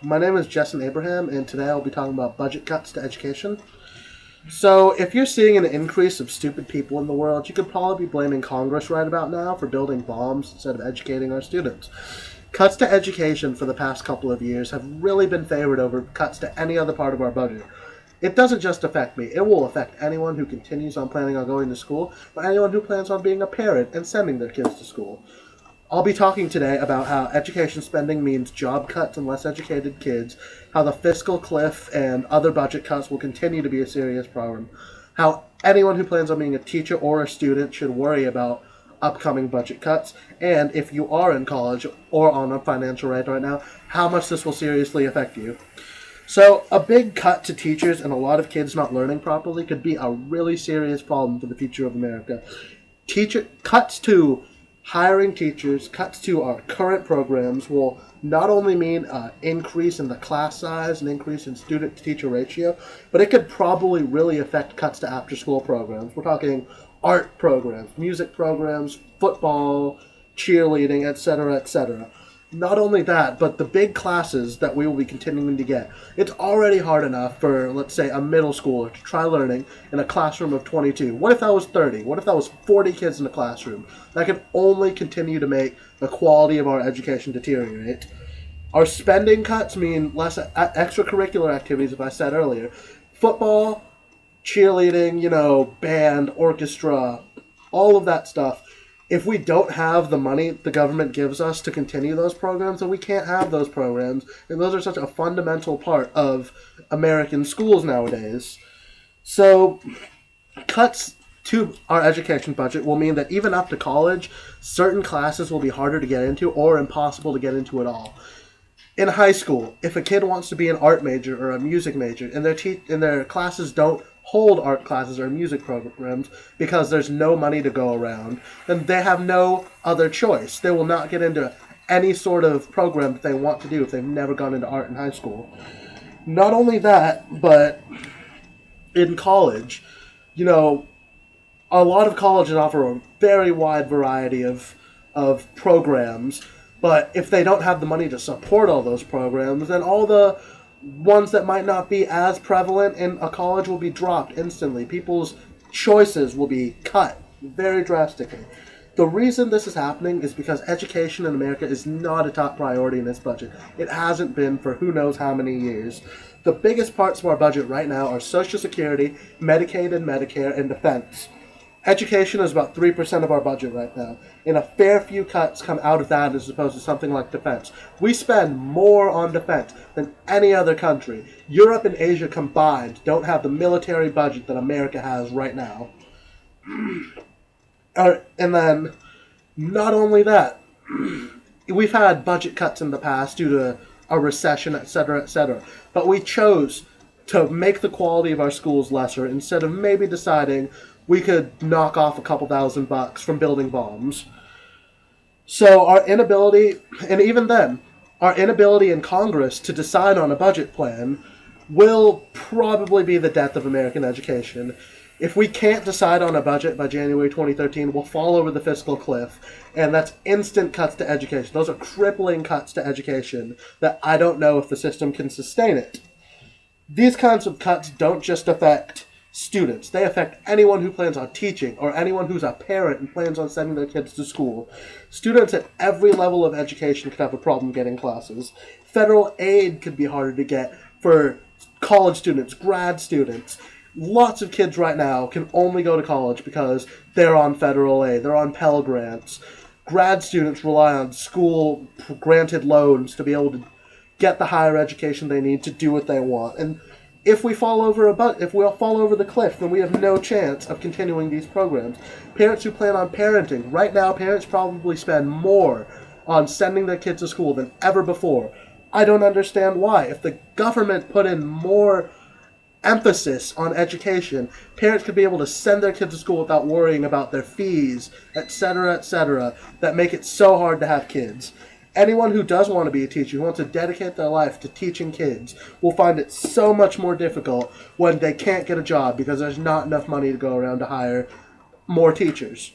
My name is Jesin Abraham, and today I'll be talking about budget cuts to education. So, if you're seeing an increase of stupid people in the world, you could probably be blaming Congress right about now for building bombs instead of educating our students. Cuts to education for the past couple of years have really been favored over cuts to any other part of our budget. It doesn't just affect me, it will affect anyone who continues on planning on going to school, or anyone who plans on being a parent and sending their kids to school. I'll be talking today about how education spending means job cuts and less educated kids, how the fiscal cliff and other budget cuts will continue to be a serious problem, how anyone who plans on being a teacher or a student should worry about upcoming budget cuts, and if you are in college or on a financial aid right now, how much this will seriously affect you. So, a big cut to teachers and a lot of kids not learning properly could be a really serious problem for the future of America. Teacher cuts to hiring teachers, cuts to our current programs will not only mean an increase in the class size, an increase in student-to-teacher ratio, but it could probably really affect cuts to after-school programs. We're talking art programs, music programs, football, cheerleading, etc., etc. Not only that, but the big classes that we will be continuing to get. It's already hard enough for, let's say, a middle schooler to try learning in a classroom of 22. What if that was 30? What if that was 40 kids in a classroom? That could only continue to make the quality of our education deteriorate. Our spending cuts mean less extracurricular activities, as I said earlier. Football, cheerleading, band, orchestra, all of that stuff. If we don't have the money the government gives us to continue those programs, then we can't have those programs. And those are such a fundamental part of American schools nowadays. So, cuts to our education budget will mean that even up to college, certain classes will be harder to get into or impossible to get into at all. In high school, if a kid wants to be an art major or a music major, and their classes don't hold art classes or music programs because there's no money to go around, then they have no other choice. They will not get into any sort of program that they want to do if they've never gone into art in high school. Not only that, but in college, a lot of colleges offer a very wide variety of programs, but if they don't have the money to support all those programs, then all the ones that might not be as prevalent in a college will be dropped instantly. People's choices will be cut very drastically. The reason this is happening is because education in America is not a top priority in this budget. It hasn't been for who knows how many years. The biggest parts of our budget right now are Social Security, Medicaid and Medicare, and defense. Education is about 3% of our budget right now, and a fair few cuts come out of that as opposed to something like defense. We spend more on defense than any other country. Europe and Asia combined don't have the military budget that America has right now. And then, not only that, we've had budget cuts in the past due to a recession, etc., etc., but we chose to make the quality of our schools lesser instead of maybe deciding we could knock off a couple $1,000 from building bombs. So our inability, and even then, our inability in Congress to decide on a budget plan will probably be the death of American education. If we can't decide on a budget by January 2013, we'll fall over the fiscal cliff, and that's instant cuts to education. Those are crippling cuts to education that I don't know if the system can sustain it. These kinds of cuts don't just affect students. They affect anyone who plans on teaching or anyone who's a parent and plans on sending their kids to school. Students at every level of education could have a problem getting classes. Federal aid could be harder to get for college students, grad students. Lots of kids right now can only go to college because they're on federal aid. They're on Pell Grants. Grad students rely on school-granted loans to be able to get the higher education they need to do what they want. And if we fall over the cliff, then we have no chance of continuing these programs. Parents who plan on parenting, right now parents probably spend more on sending their kids to school than ever before. I don't understand why. If the government put in more emphasis on education, parents could be able to send their kids to school without worrying about their fees, etc., that make it so hard to have kids. Anyone who does want to be a teacher, who wants to dedicate their life to teaching kids, will find it so much more difficult when they can't get a job because there's not enough money to go around to hire more teachers.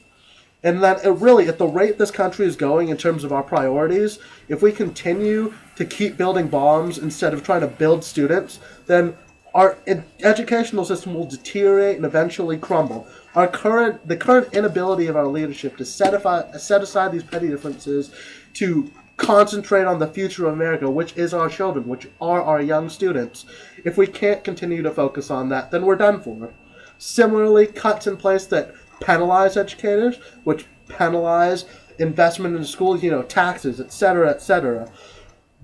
And that really, at the rate this country is going in terms of our priorities, if we continue to keep building bombs instead of trying to build students, then our educational system will deteriorate and eventually crumble. The current inability of our leadership to set aside these petty differences to concentrate on the future of America, which is our children, which are our young students. If we can't continue to focus on that, then we're done for. Similarly, cuts in place that penalize educators, which penalize investment in schools, taxes, etc.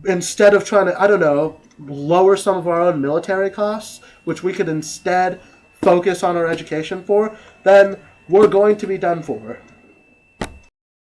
Instead of trying to, I don't know, lower some of our own military costs, which we could instead focus on our education for, then we're going to be done for.